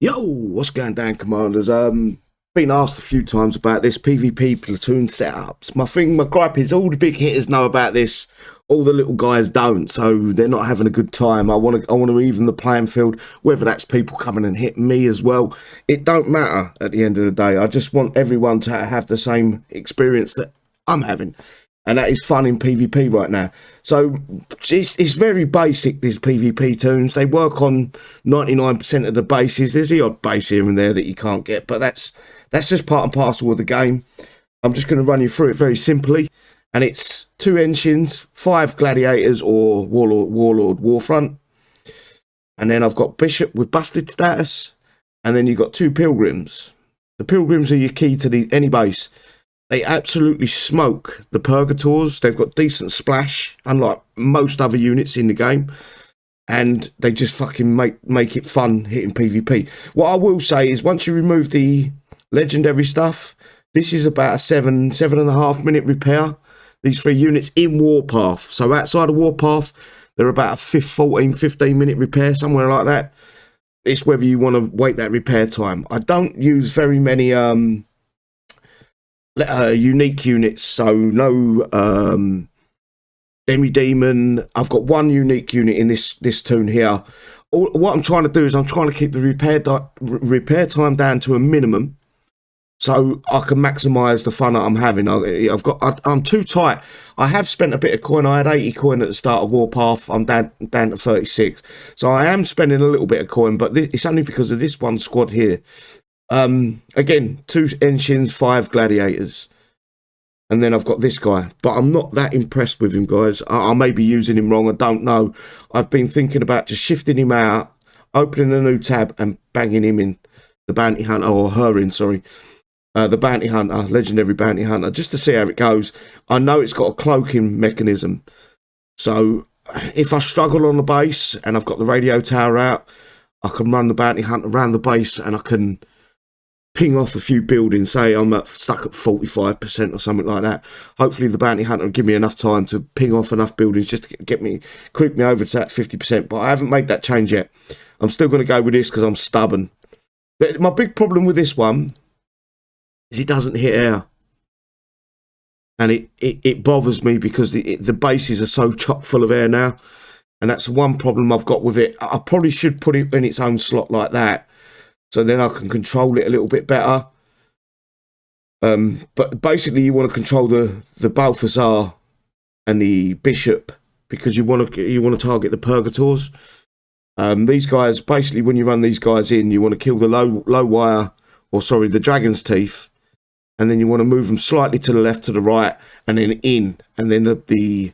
Yo, what's going down, commanders? Been asked a few times about this PvP platoon setups. My gripe is all the big hitters know about this, all the little guys don't, so they're not having a good time. I want to even the playing field, whether that's people coming and hitting me as well. It don't matter at the end of the day. I just want everyone to have the same experience that I'm having. And that is fun in PvP right now. So it's very basic, these PvP tunes. They work on 99% of the bases. There's the odd base here and there that you can't get, but that's just part and parcel of the game. I'm just going to run you through it very simply. And it's 2 engines, 5 gladiators or warlord warfront. And then I've got bishop with busted status. And then you've got 2 pilgrims. The pilgrims are your key to any base. They absolutely smoke the purgators. They've got decent splash, unlike most other units in the game. And they just fucking make it fun hitting PvP. What I will say is once you remove the legendary stuff, this is about a 7.5 minute repair. These 3 units in Warpath. So outside of Warpath, they're about a 15 minute repair, somewhere like that. It's whether you want to wait that repair time. I don't use very many unique units, so no demi-demon. I've got 1 unique unit in this tune here. What I'm trying to do is I'm trying to keep the repair time down to a minimum, so I can maximise the fun that I'm having. I'm too tight. I have spent a bit of coin. I had 80 coin at the start of Warpath. I'm down to 36, so I am spending a little bit of coin, but it's only because of this one squad here. Again, 2 engines, 5 gladiators, and then I've got this guy, but I'm not that impressed with him, guys. I may be using him wrong, I don't know. I've been thinking about just shifting him out, opening a new tab and banging him in the bounty hunter, or her in, sorry, the bounty hunter, legendary bounty hunter, just to see how it goes. I know it's got a cloaking mechanism, so if I struggle on the base and I've got the radio tower out, I can run the bounty hunter around the base and I can ping off a few buildings. Say I'm stuck at 45% or something like that. Hopefully the bounty hunter will give me enough time to ping off enough buildings just to creep me over to that 50%. But I haven't made that change yet. I'm still going to go with this because I'm stubborn. But my big problem with this one is it doesn't hit air. And it bothers me because the bases are so chock full of air now. And that's one problem I've got with it. I probably should put it in its own slot like that, so then I can control it a little bit better. But basically you want to control the Balthazar and the Bishop, because you want to target the Purgators. These guys, basically when you run these guys in, you want to kill the low wire, or sorry, the Dragon's Teeth, and then you want to move them slightly to the left, to the right, and then in, and then the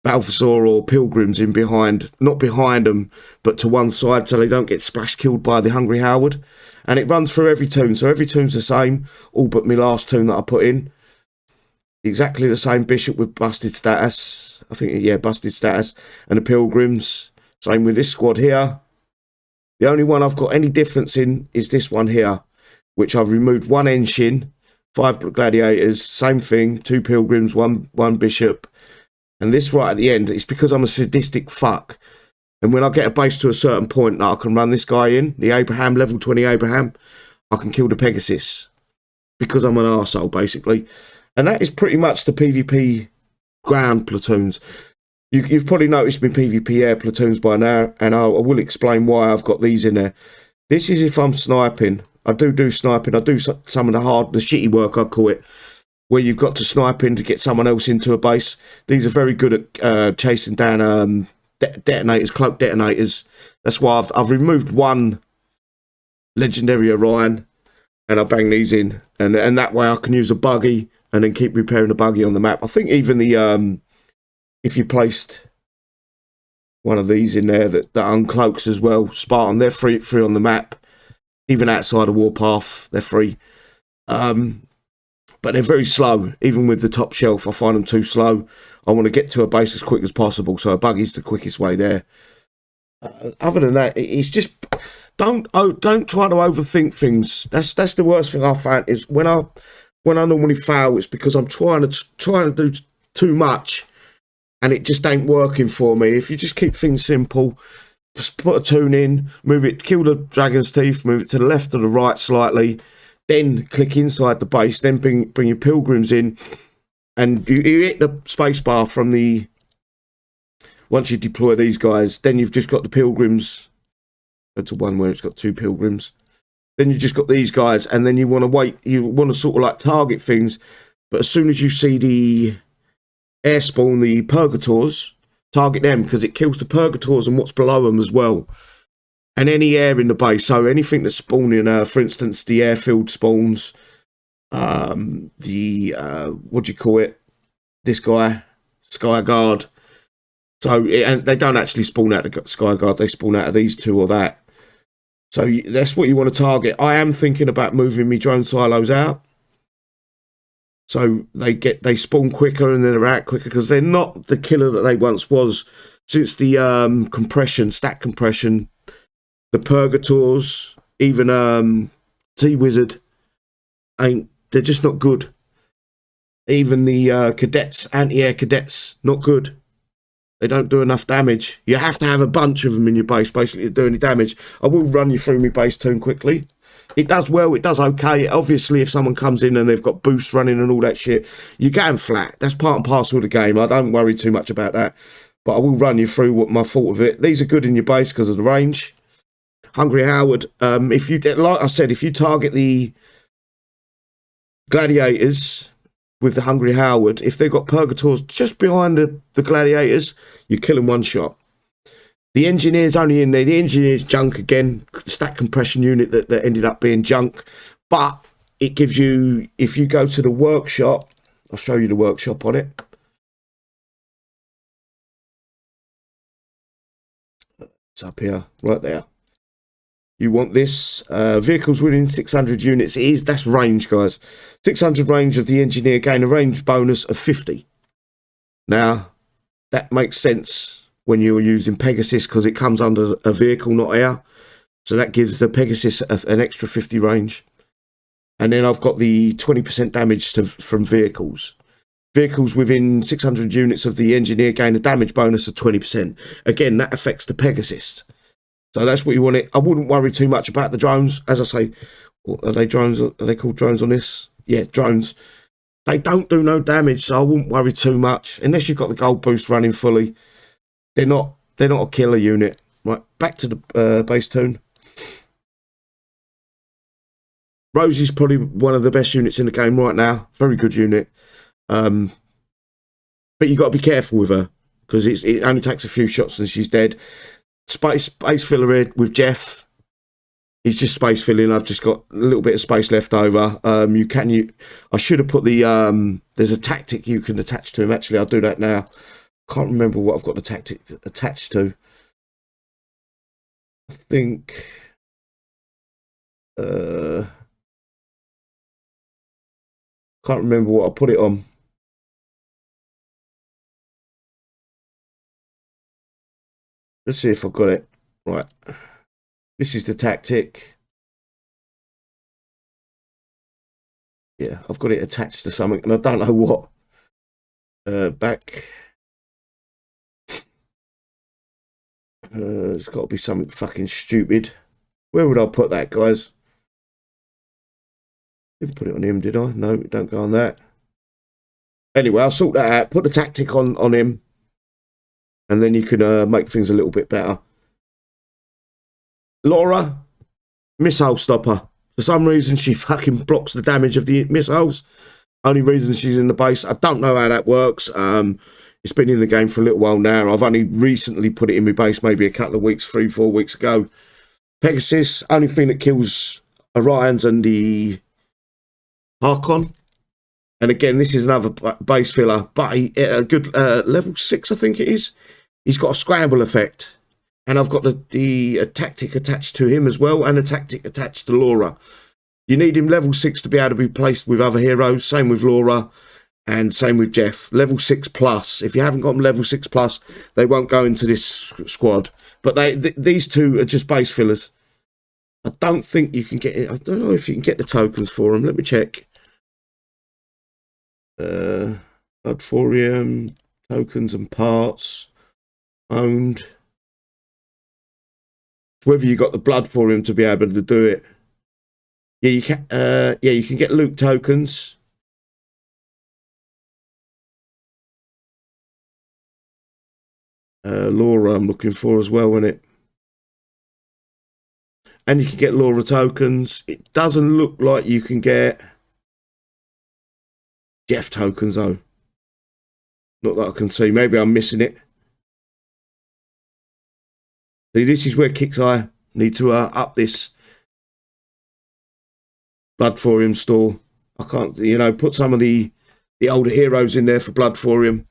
Balthazar or Pilgrims in behind, not behind them, but to one side, so they don't get splash killed by the Hungry Howard. And it runs through every tune, so every tune's the same, all but my last tune that I put in. Exactly the same Bishop with busted status. I think, yeah, busted status. And the Pilgrims, same with this squad here. The only one I've got any difference in is this one here, which I've removed 1 engine, 5 gladiators, same thing, 2 Pilgrims, one Bishop. And this right at the end, it's because I'm a sadistic fuck. And when I get a base to a certain point, I can run this guy in, the Abraham, level 20 Abraham, I can kill the Pegasus. Because I'm an arsehole, basically. And that is pretty much the PvP ground platoons. You've probably noticed my PvP air platoons by now, and I will explain why I've got these in there. This is if I'm sniping. I do sniping. I do some of the shitty work, I call it, where you've got to snipe in to get someone else into a base. These are very good at chasing down detonators, cloak detonators. That's why I've removed 1 legendary Orion, and I bang these in, and that way I can use a buggy and then keep repairing the buggy on the map. I think even the if you placed one of these in there that uncloaks as well, Spartan, they're free on the map. Even outside of Warpath, they're free. But they're very slow, even with the top shelf. I find them too slow. I want to get to a base as quick as possible, so a buggy's the quickest way there. Other than that, it's just don't try to overthink things. That's the worst thing I found is when I normally fail, it's because I'm trying to do too much, and it just ain't working for me. If you just keep things simple, put a tune in, move it, kill the dragon's teeth, move it to the left or the right slightly, then click inside the base, then bring your pilgrims in, and you hit the space bar from the, once you deploy these guys, then you've just got the pilgrims. Go to one where it's got 2 pilgrims. Then you just got these guys, and then you want to wait, you want to sort of like target things, but as soon as you see the air spawn, the purgators, target them, because it kills the purgators and what's below them as well. And any air in the base, so anything that's spawning, for instance, the airfield spawns, what do you call it? This guy, Sky Guard. So, and they don't actually spawn out of Sky Guard, they spawn out of these 2 or that. So that's what you want to target. I am thinking about moving me drone silos out, so they spawn quicker and then they're out quicker, because they're not the killer that they once was. Since the stack compression, the purgators, even T-Wizard, they're just not good. Even the cadets, anti-air cadets, not good. They don't do enough damage. You have to have a bunch of them in your base, basically, to do any damage. I will run you through my base tune quickly. It does well, it does okay. Obviously, if someone comes in and they've got boosts running and all that shit, you get them flat. That's part and parcel of the game. I don't worry too much about that. But I will run you through what my thought of it. These are good in your base because of the range. Hungry Howard, if you, like I said, if you target the gladiators with the Hungry Howard, if they've got purgators just behind the gladiators, you kill them one shot. The engineer's only in there. The engineer's junk again, stack compression unit that ended up being junk. But it gives you, if you go to the workshop, I'll show you the workshop on it. It's up here, right there. You want this vehicles within 600 units. That's range, guys. 600 range of the engineer, gain a range bonus of 50. Now that makes sense when you're using Pegasus, because it comes under a vehicle, not air. So that gives the Pegasus an extra 50 range. And then I've got the 20% damage from vehicles. Vehicles within 600 units of the engineer gain a damage bonus of 20%. Again, that affects the Pegasus. So that's what you want it. I wouldn't worry too much about the drones. As I say, are they drones? Are they called drones on this? Yeah, drones. They don't do no damage, so I wouldn't worry too much. Unless you've got the gold boost running fully. They're not a killer unit. Right, back to the base tune. Rosie's probably one of the best units in the game right now. Very good unit. But you got to be careful with her, because it only takes a few shots and she's dead. Space filler here with Jeff. He's just space filling. I've just got a little bit of space left over. I should have put the there's a tactic you can attach to him. Actually, I'll do that now. Can't remember what I've got the tactic attached to. I think can't remember what I put it on. Let's see if I've got it. Right. This is the tactic. Yeah, I've got it attached to something, and I don't know what. Back. It's got to be something fucking stupid. Where would I put that, guys? Didn't put it on him, did I? No, don't go on that. Anyway, I'll sort that out. Put the tactic on him, and then you can make things a little bit better. Laura, missile stopper. For some reason, she fucking blocks the damage of the missiles. Only reason she's in the base. I don't know how that works. It's been in the game for a little while now. I've only recently put it in my base, maybe a couple of weeks, 3-4 weeks ago. Pegasus, only thing that kills Orions and the Harkon. And again, this is another base filler, but a good level 6, I think it is. He's got a scramble effect. And I've got the tactic attached to him as well, and a tactic attached to Laura. You need him level 6 to be able to be placed with other heroes. Same with Laura, and same with Jeff. Level 6 plus. If you haven't got them level 6 plus, they won't go into this squad. But these two are just base fillers. I don't think you can get it. I don't know if you can get the tokens for them. Let me check. Bloodthorium, tokens and parts, owned. whether you got the blood for him to be able to do it. Yeah, you can. Yeah, you can get loot tokens. Laura, I'm looking for as well, isn't it? And you can get Laura tokens. It doesn't look like you can get Jeff tokens though. Not that I can see. Maybe I'm missing it. See, this is where KixEye need to up this blood thorium store. I can't, you know, put some of the older heroes in there for blood thorium,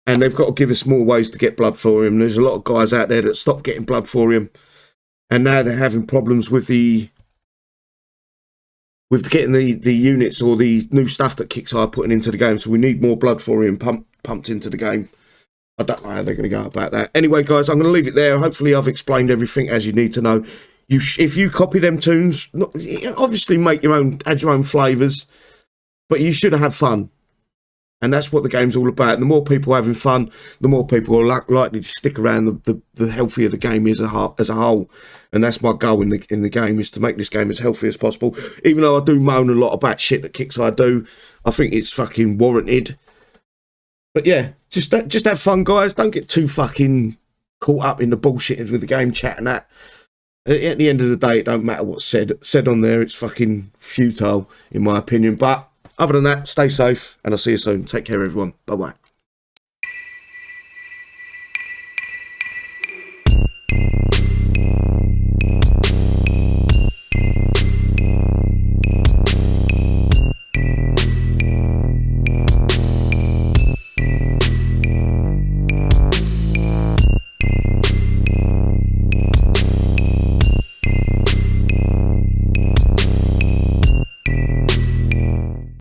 and they've got to give us more ways to get blood thorium. There's a lot of guys out there that stopped getting blood thorium, and now they're having problems with getting the units or the new stuff that KixEye are putting into the game. So we need more blood thorium pumped into the game. I don't know how they're going to go about that. Anyway, guys, I'm going to leave it there. Hopefully, I've explained everything as you need to know. If you copy them tunes, obviously make your own, add your own flavours, but you should have fun. And that's what the game's all about. And the more people having fun, the more people are likely to stick around. The healthier the game is as a whole. And that's my goal in the game, is to make this game as healthy as possible. Even though I do moan a lot about shit that KixEye do, I think it's fucking warranted. But yeah, just have fun, guys. Don't get too fucking caught up in the bullshit with the game chat and that. At the end of the day, it don't matter what's said on there. It's fucking futile, in my opinion. But other than that, stay safe, and I'll see you soon. Take care, everyone. Bye-bye.